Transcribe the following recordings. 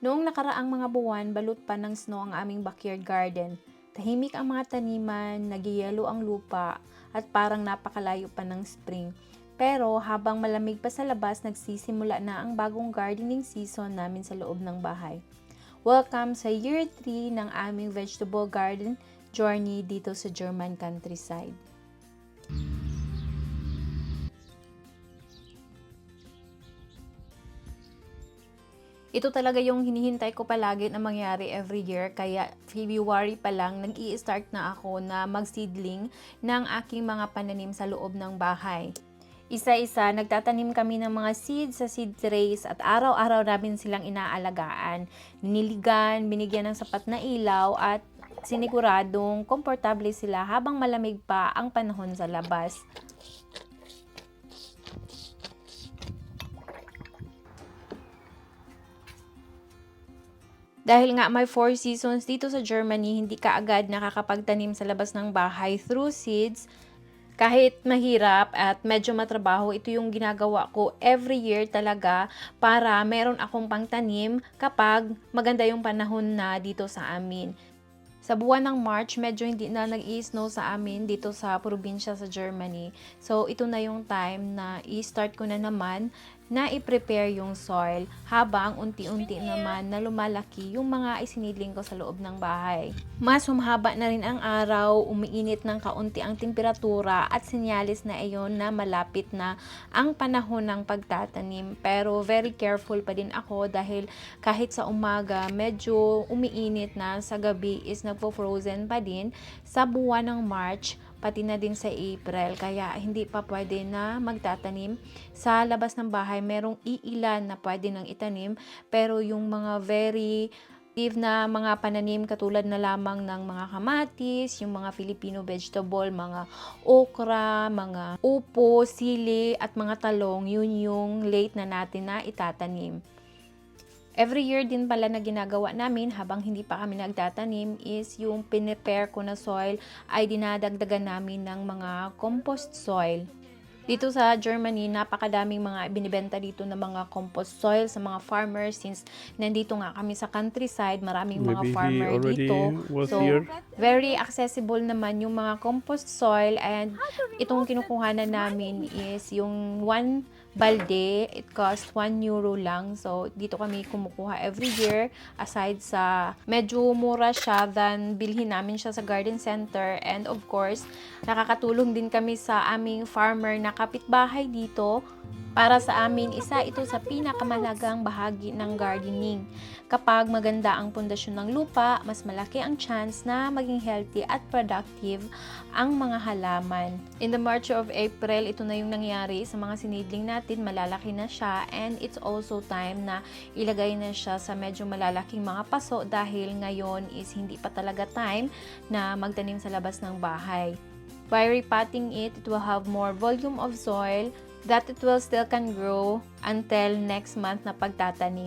Noong nakaraang mga buwan, balot pa ng snow ang aming backyard garden. Tahimik ang mga taniman, nagyayelo ang lupa, at parang napakalayo pa ng spring. Pero habang malamig pa sa labas, nagsisimula na ang bagong gardening season namin sa loob ng bahay. Welcome sa year 3 ng aming vegetable garden journey dito sa German countryside. Ito talaga yung hinihintay ko palagi na mangyari every year, kaya February pa lang nag-i-start na ako na mag-seedling ng aking mga pananim sa loob ng bahay. Isa-isa, nagtatanim kami ng mga seeds sa seed trays at araw-araw namin silang inaalagaan. Niniligan, binigyan ng sapat na ilaw at siniguradong komportable sila habang malamig pa ang panahon sa labas. Dahil nga may 4 seasons dito sa Germany, hindi ka agad nakakapagtanim sa labas ng bahay through seeds. Kahit mahirap at medyo matrabaho, ito yung ginagawa ko every year talaga para meron akong pangtanim kapag maganda yung panahon na dito sa amin. Sa buwan ng March, medyo hindi na nag-i-snow sa amin dito sa probinsya sa Germany. So, ito na yung time na i-start ko na naman na i-prepare yung soil habang unti-unti naman na lumalaki yung mga isinidling ko sa loob ng bahay. Mas humahaba na rin ang araw, umiinit ng kaunti ang temperatura at sinyalis na iyon na malapit na ang panahon ng pagtatanim. Pero very careful pa din ako dahil kahit sa umaga medyo umiinit na, sa gabi is nagpo-frozen pa din sa buwan ng March pati na din sa April, kaya hindi pa pwede na magtatanim sa labas ng bahay. Merong iilan na pwede nang itanim, pero yung mga very active na mga pananim katulad na lamang ng mga kamatis, yung mga Filipino vegetable, mga okra, mga upo, sili at mga talong, yun yung late na natin na itatanim. Every year din pala na ginagawa namin habang hindi pa kami nagtatanim is yung pinipare ko na soil ay dinadagdagan namin ng mga compost soil. Dito sa Germany, napakadaming mga binibenta dito na mga compost soil sa mga farmers since nandito nga kami sa countryside, maraming mga Maybe he farmer already dito. was So, here. very accessible naman yung mga compost soil, and itong kinukuhanan namin is yung 1 balde, it cost 1 euro lang. So, dito kami kumukuha every year. Aside sa medyo mura siya than bilhin namin siya sa garden center. And of course, nakakatulong din kami sa aming farmer na kapitbahay dito. Para sa amin, isa ito sa pinakamahalagang bahagi ng gardening. Kapag maganda ang pundasyon ng lupa, mas malaki ang chance na maging healthy at productive ang mga halaman. In the March of April, ito na yung nangyari sa mga sinidling natin, malalaki na siya, and it's also time na ilagay na siya sa medyo malalaking mga paso dahil ngayon is hindi pa talaga time na magtanim sa labas ng bahay. By repotting it, it will have more volume of soil that it will still can grow until next month na pagtatanim.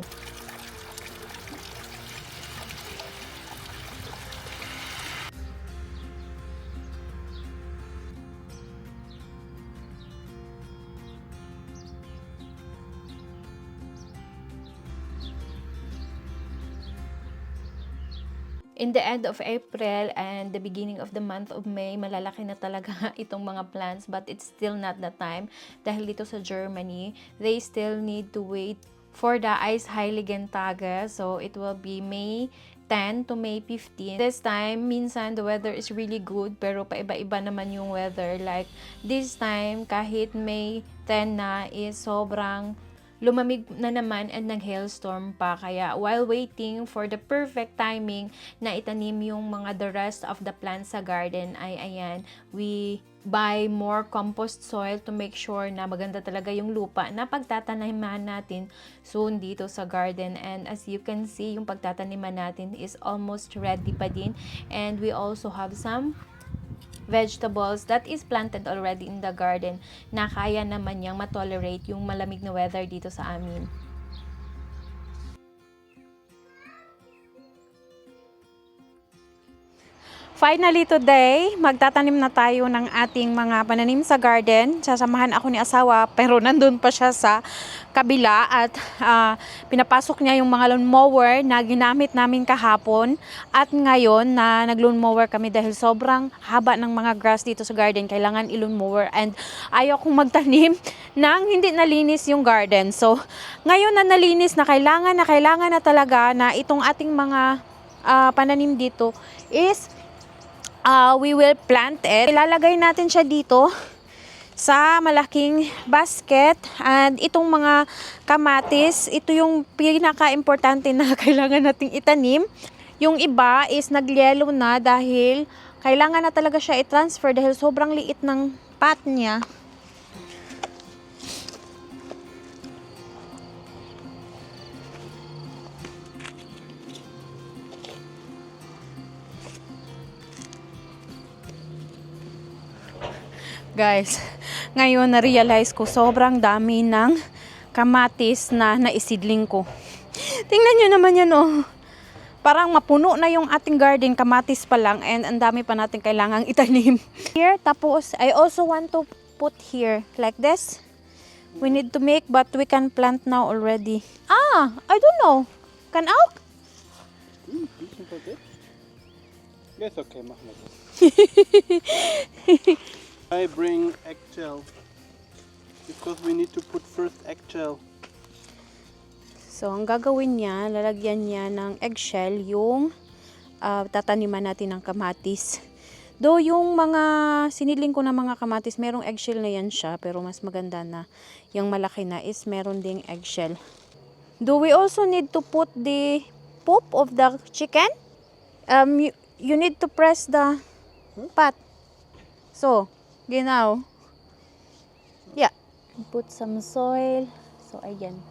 In the end of April and the beginning of the month of May, malalaki na talaga itong mga plants, but it's still not the time dahil dito sa Germany, they still need to wait for the Eisheiligen Tage. So, it will be May 10 to May 15. This time, minsan the weather is really good, pero paiba-iba naman yung weather. Like, this time, kahit May 10 na is sobrang lumamig na naman and nag-hailstorm pa. Kaya while waiting for the perfect timing na itanim yung mga the rest of the plants sa garden, ay ayan, we buy more compost soil to make sure na maganda talaga yung lupa na pagtataniman natin soon dito sa garden. And as you can see, yung pagtataniman natin is almost ready pa din. And we also have some vegetables that is planted already in the garden na kaya naman niyang matolerate yung malamig na weather dito sa amin. finally today, magtatanim na tayo ng ating mga pananim sa garden. Sasamahan ako ni asawa, pero nandun pa siya sa kabila at pinapasok niya yung mga lawn mower na ginamit namin kahapon. At ngayon na nag-lawn mower kami dahil sobrang haba ng mga grass dito sa garden, kailangan i-lawn mower. And ayaw kong magtanim nang hindi nalinis yung garden. So, ngayon na nalinis na kailangan na talaga na itong ating mga pananim dito is we will plant it. Ilalagay natin siya dito sa malaking basket. And itong mga kamatis, ito yung pinaka-importante na kailangan nating itanim. Yung iba is nag-yellow na dahil kailangan na talaga siya i-transfer dahil sobrang liit ng pot niya. Guys, ngayon na-realize ko sobrang dami ng kamatis na naisidling ko. Tingnan nyo naman yan, oh. Parang mapuno na yung ating garden, kamatis pa lang, and ang dami pa natin kailangang itanim. Here, tapos, I also want to put here, like this. We need to make, but we can plant now already. I don't know. Can out? Yes, okay, machen wir so. I bring eggshell because we need to put first eggshell. So, ang gagawin niya, lalagyan niya ng eggshell yung tataniman natin ng kamatis. Though yung mga siniling ko na mga kamatis, merong eggshell na yan siya, pero mas maganda na yung malaki na is meron ding eggshell. Do we also need to put the poop of the chicken? You need to press the pot. So, genau. Yeah. Put some soil. So, ayan.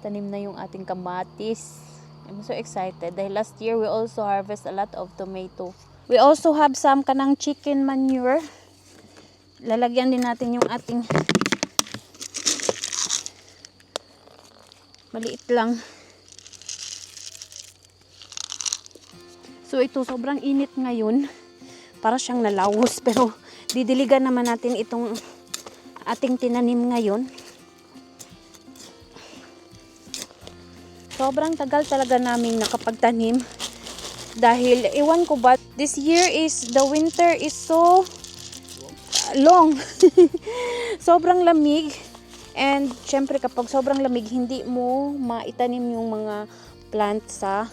Tanim na yung ating kamatis. I'm so excited. Dahil last year, we also harvest a lot of tomato. We also have some kanang chicken manure. Lalagyan din natin yung ating maliit lang. So, ito sobrang init ngayon. Para siyang nalawos. Pero, didiligan naman natin itong ating tinanim ngayon. Sobrang tagal talaga namin nakapagtanim. Dahil, ewan ko ba, this year is, the winter is so long. Sobrang lamig. And, syempre, kapag sobrang lamig, hindi mo maitanim yung mga plant sa,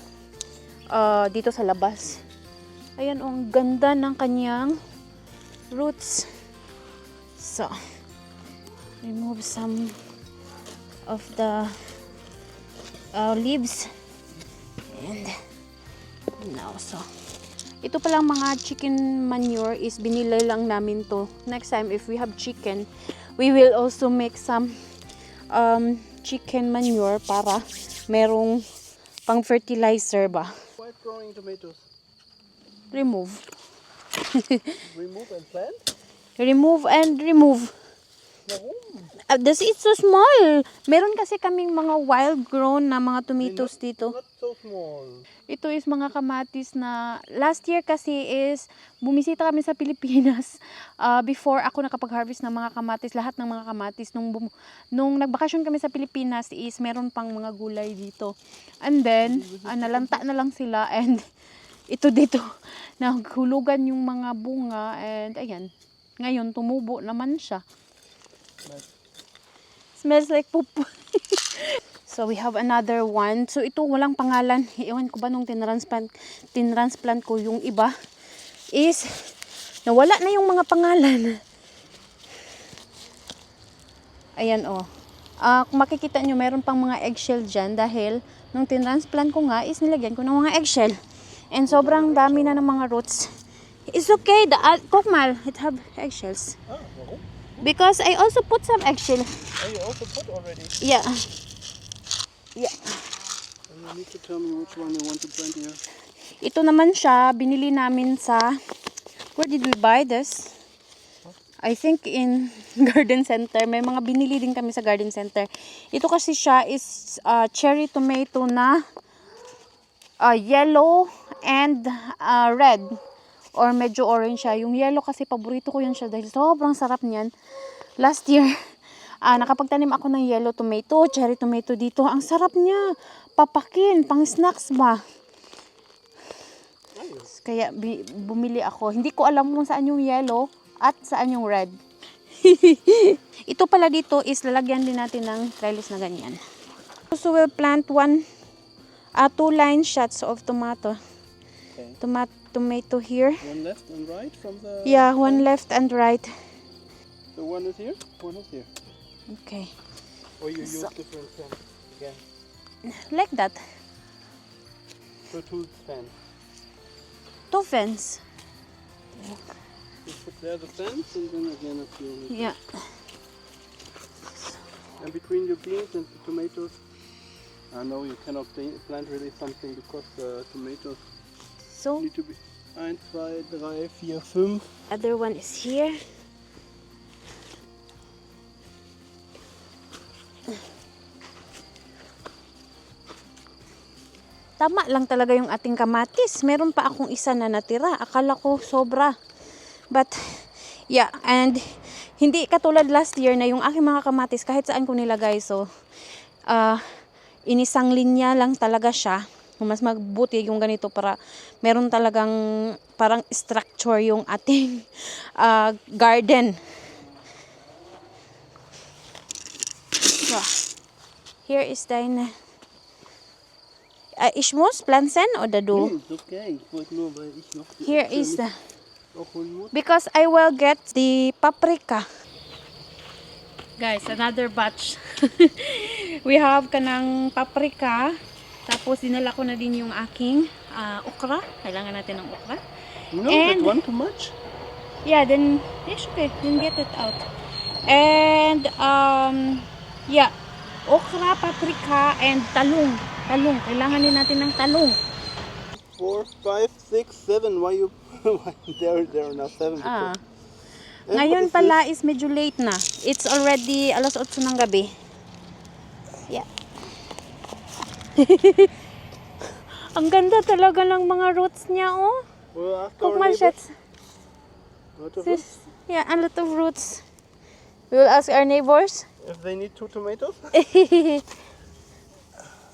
dito sa labas. Ayan, ang ganda ng kanyang roots. So, remove some of the leaves. And now, so ito palang mga chicken manure is binilay lang namin to. Next time, if we have chicken, we will also make some chicken manure para merong pang fertilizer ba. Why growing tomatoes? Remove. Remove and plant? Remove and remove. This is so small. Meron kasi kaming mga wild grown na mga tomatoes dito. Not so small. Ito is mga kamatis na last year kasi is bumisita kami sa Pilipinas before ako nakapag-harvest ng mga kamatis. Lahat ng mga kamatis nung nagbakasyon kami sa Pilipinas is meron pang mga gulay dito. And then nalanta na lang sila and ito dito naghulugan yung mga bunga and ayan. Ngayon tumubo naman siya. Smells like poop. So we have another one. So ito walang pangalan. Ewan ko ba nung tinransplant ko yung iba is nawala na yung mga pangalan. Ayan oh. Kung makikita nyo meron pang mga eggshell dyan dahil nung tinransplant ko nga is nilagyan ko ng mga eggshell. And sobrang dami na ng mga roots. It's okay. The kokmal, it have eggshells. Warum? Because I also put some eggshell. Oh, you also put already? Yeah. Yeah. And you need to tell me which one you want to plant here. Ito naman siya, binili namin sa, where did we buy this? I think in garden center. May mga binili din kami sa garden center. Ito kasi siya is cherry tomato na yellow and red. or medyo orange siya. Yung yellow kasi paborito ko yan siya dahil sobrang sarap niyan. Last year, nakapagtanim ako ng yellow tomato, cherry tomato dito. Ang sarap niya. Papakin, pang snacks ba? Kaya bumili ako. Hindi ko alam kung saan yung yellow at saan yung red. Ito pala dito is lalagyan din natin ng trellis na ganyan. Also we'll plant 2 line shots of tomato. Okay. Tomato here. One left and right from the... Yeah, one left and right. So one is here, one is here. Okay. Or you use different fence again. Like that. So 2 fence. 2 fence. You put there the fence and then again a few. Yeah. And between your beans and the tomatoes, I know you cannot plant really something because the tomatoes So, need to be 1, 2, 3, 4, 5. other one is here. Tama lang talaga yung ating kamatis. Meron pa akong isa na natira. Akala ko sobra. But, yeah. And, hindi katulad last year na yung aking mga kamatis kahit saan ko nilagay. So, inisang linya lang talaga siya. Mas magbuti yung ganito para meron talagang parang structure yung ating garden. So, here is deine ich muss pflanzen oder du? Okay, ich wollte nur, weil ich noch die Here Äpfel is the auch holen muss. because I will get the paprika. Guys, another batch. We have kanang paprika. Tapos dinala ko na din yung aking okra. Kailangan natin ng okra. No, And- that one too much? Yeah, then it's okay. Then get it out. And yeah, okra, paprika, and talong. Talong. Kailangan din natin ng talong. 4, 5, 6, 7. Why you? Why there are now 7. Ah. And Ngayon what is pala is medyo late na. It's already 8:00 ng gabi. Yeah. Ang ganda talaga ng mga roots niya, oh. We'll ask Guck our mal, neighbors. Schatz. What of This, yeah, a lot of roots. We will ask our neighbors. If they need 2 tomatoes?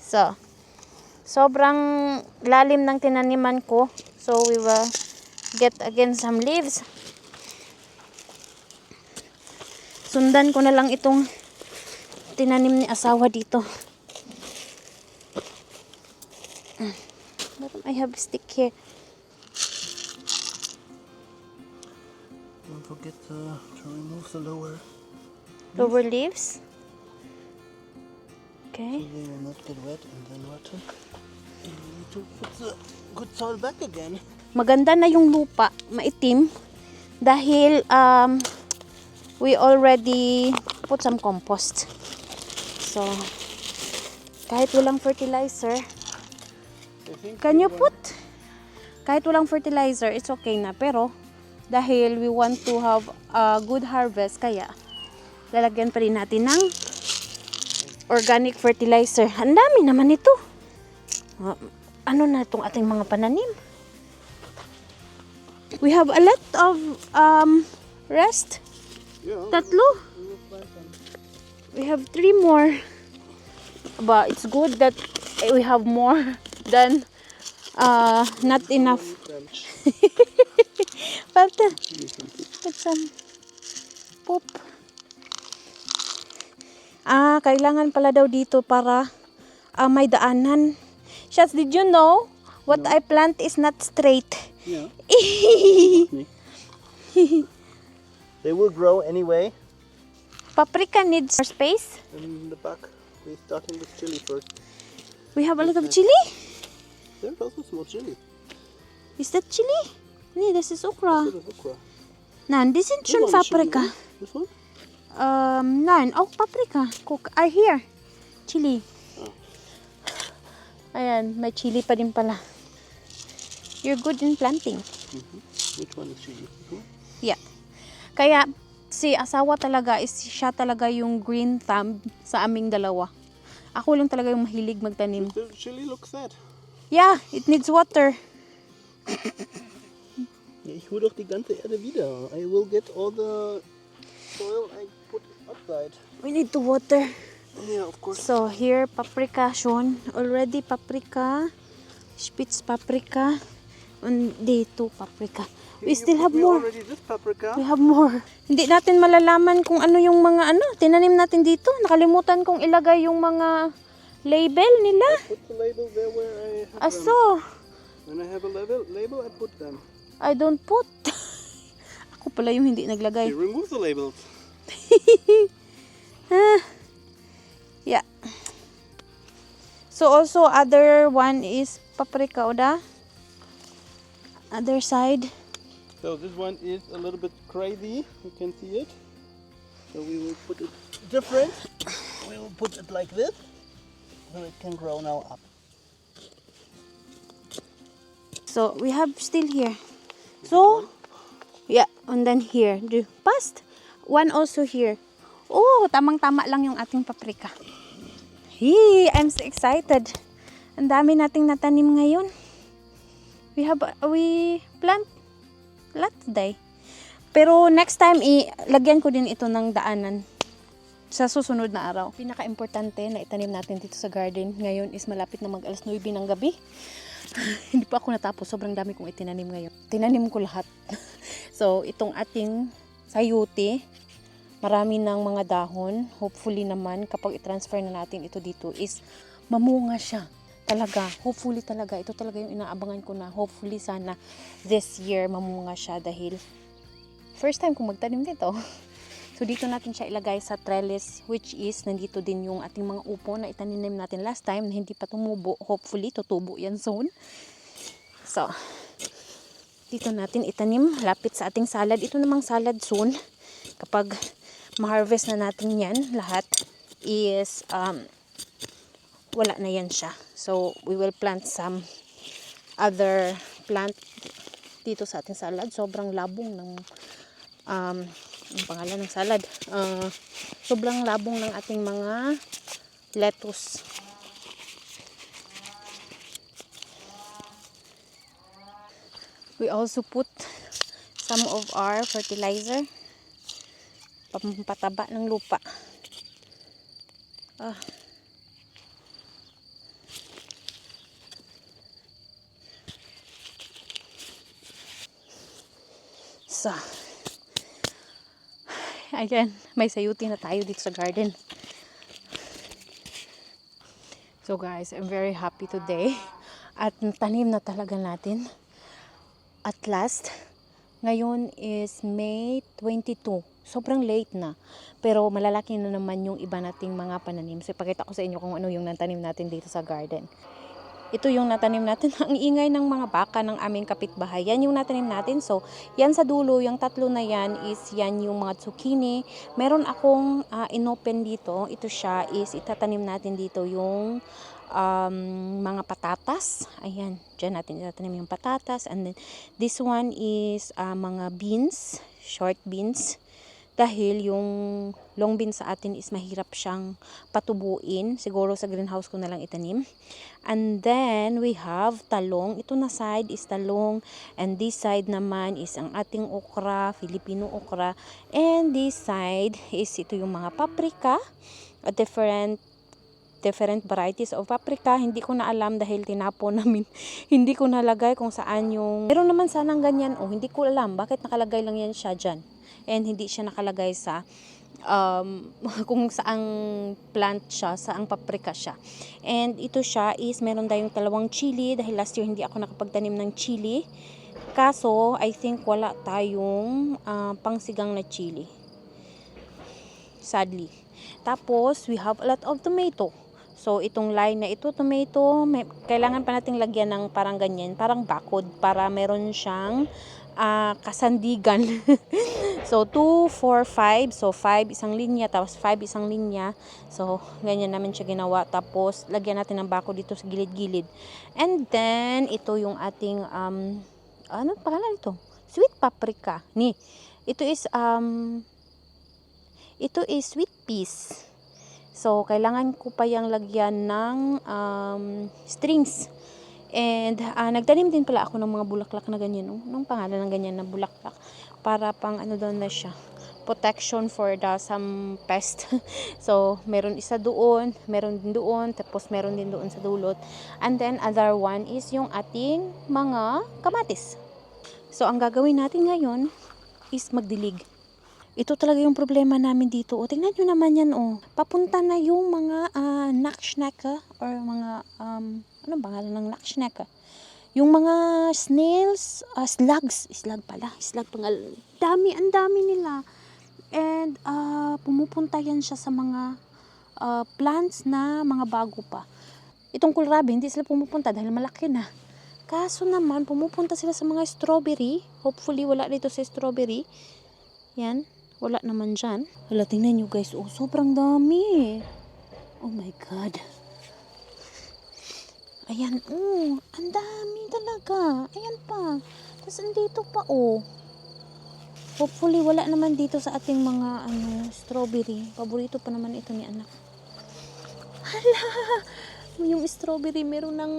So, sobrang lalim ng tinaniman ko. So, we will get again some leaves. Sundan ko na lang itong tinanim ni asawa dito. But I have a stick here. Don't forget to remove the Lower leaves. so Okay. they will not get wet and then rotten. And you need to put the good soil back again. Maganda na yung lupa, maitim. Dahil we already put some compost. So, kahit walang fertilizer, I think can you put? Kahit walang fertilizer, it's okay na. Pero, dahil we want to have a good harvest, kaya lalagyan pa rin natin ng organic fertilizer. Ang dami naman ito. Ano na itong ating mga pananim? We have a lot of rest. Yeah. Tatlo. We have 3 more. But it's good that we have more than not enough. But put some poop. Kailangan pala daw dito para may daanan. Schatz, did you know what I plant is not straight? Yeah. They will grow anyway. Paprika needs more space. In the back, we're starting with chili first. We have a lot of chili. There's also small chili. Is that chili? Nee, this is okra. This is okra. Nein, das sind This schon one is chili, Paprika. right? This one? Nein, auch Paprika. Guck, here. Chili. Ayan, may chili pa din pala. You're good in planting. Which one is chili? This one? Yeah. Kaya, si asawa talaga, siya talaga yung green thumb sa aming dalawa. Ako lang talaga yung mahilig magtanim. The chili looks sad. Yeah, it needs water. Yeah, Ich hole doch die ganze Erde wieder. I will get all the soil I put outside. We need to water. Yeah, of course. So here, paprika shown. Already paprika. Spitz paprika. On day 2 paprika. We still have more. Already this paprika. We have more. Hindi natin malalaman kung ano yung mga tinanim natin dito. Nakalimutan kong ilagay yung mga label nila. Put the label there where I have them. Aso, When I have a label, I put them. I don't put. Ako pala yung hindi naglagay. You remove the labels. Yeah. So also other one is paprika, Oda. Other side. So this one is a little bit crazy. You can see it. So we will put it different. We will put it like this. So it can grow now up. So we have still here. So yeah, and then here. The past one also here. Oh, tamang-tama lang yung ating paprika. Hey, I'm so excited. Ang dami nating natanim ngayon. We plant lot today. Pero next time lagyan ko din ito ng daanan sa susunod na araw. Pinaka-importante na itanim natin dito sa garden ngayon is malapit na mag-alas 9 ng gabi. Hindi pa ako natapos. Sobrang dami kong itinanim ngayon. Tinanim ko lahat. So, itong ating sayote, marami ng mga dahon. Hopefully naman, kapag i-transfer na natin ito dito is mamunga siya. Talaga, hopefully talaga. Ito talaga yung inaabangan ko na hopefully sana this year mamunga siya dahil first time kong magtanim dito. So, dito natin siya ilagay sa trellis which is nandito din yung ating mga upo na itaninim natin last time na hindi pa tumubo. Hopefully, tutubo yan soon. So, dito natin itanim lapit sa ating salad. Ito namang salad soon. Kapag ma-harvest na natin yan lahat is wala na yan siya. So, we will plant some other plant dito sa ating salad. Sobrang labong ng ang pangalan ng salad. Sobrang labong ng ating mga lettuce. We also put some of our fertilizer. Pampataba ng lupa. So, ayan, may sayuti na tayo dito sa garden. So guys, I'm very happy today. At tanim na talaga natin. At last, ngayon is May 22. Sobrang late na. Pero malalaki na naman yung iba nating mga pananim. So ipakita ko sa inyo kung ano yung natanim natin dito sa garden. Ito yung natanim natin. Ang ingay ng mga baka ng aming kapitbahay. Yan yung natanim natin. So, yan sa dulo, yung tatlo na yan is yan yung mga zucchini. Meron akong inopen dito. Ito siya is itatanim natin dito yung mga patatas. Ayan, dyan natin itatanim yung patatas. And then, this one is mga beans, short beans. Dahil yung long beans sa atin is mahirap siyang patubuin. Siguro sa greenhouse ko na lang itanim. And then, we have talong. Ito na side is talong. And this side naman is ang ating okra, Filipino okra. And this side is ito yung mga paprika. Different varieties of paprika. Hindi ko na alam dahil tinapon namin. Hindi ko nalagay kung saan yung... Meron naman sanang ganyan. Hindi ko alam bakit nakalagay lang yan siya dyan. And hindi siya nakalagay sa kung saang plant siya, saang paprika siya. And ito siya is meron tayong dalawang chili dahil last year hindi ako nakapagtanim ng chili. Kaso, I think wala tayong pangsigang na chili. Sadly. Tapos, we have a lot of tomato. So, itong line na ito, tomato, kailangan pa nating lagyan ng parang ganyan, parang bakod para meron siyang kasandigan. So, 2, 4, 5. So, 5 isang linya, tapos 5 isang linya. So, ganyan namin siya ginawa. Tapos, lagyan natin ng bako dito sa gilid-gilid. And then, ito yung ating, ano pangalan ito? Sweet paprika. Ito is sweet peas. So, kailangan ko pa yung lagyan ng strings. And nagtanim din pala ako ng mga bulaklak na ganyan, nung pangalan ng ganyan na bulaklak, para pang ano daw na siya, protection for some pest. So meron isa doon, meron din doon, tapos meron din doon sa dulot, and then other one is yung ating mga kamatis. So ang gagawin natin ngayon is magdilig. Ito talaga yung problema namin dito. O, tingnan nyo naman yan, papunta na yung mga nakšneka, or mga anong pangalan ng nakšneka? Yung mga snails, slag pangalan. Ang dami nila. And pumupunta yan siya sa mga plants na mga bago pa. Itong kohlrabi, hindi sila pumupunta dahil malaki na. Kaso naman, pumupunta sila sa mga strawberry. Hopefully, wala dito sa strawberry. Yan. Wala naman dyan. Hala, tingnan nyo guys. Sobrang dami. Oh my God. Ayan, ang dami talaga. Ayan pa. Tapos andito pa, Hopefully, wala naman dito sa ating mga, strawberry. Paborito pa naman ito ni anak. Hala! Yung strawberry, meron ng,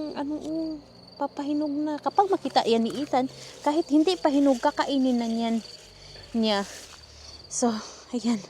papahinog na. Kapag makita yan ni Ethan, kahit hindi pa hinog, kakainin na niya. So, ayan.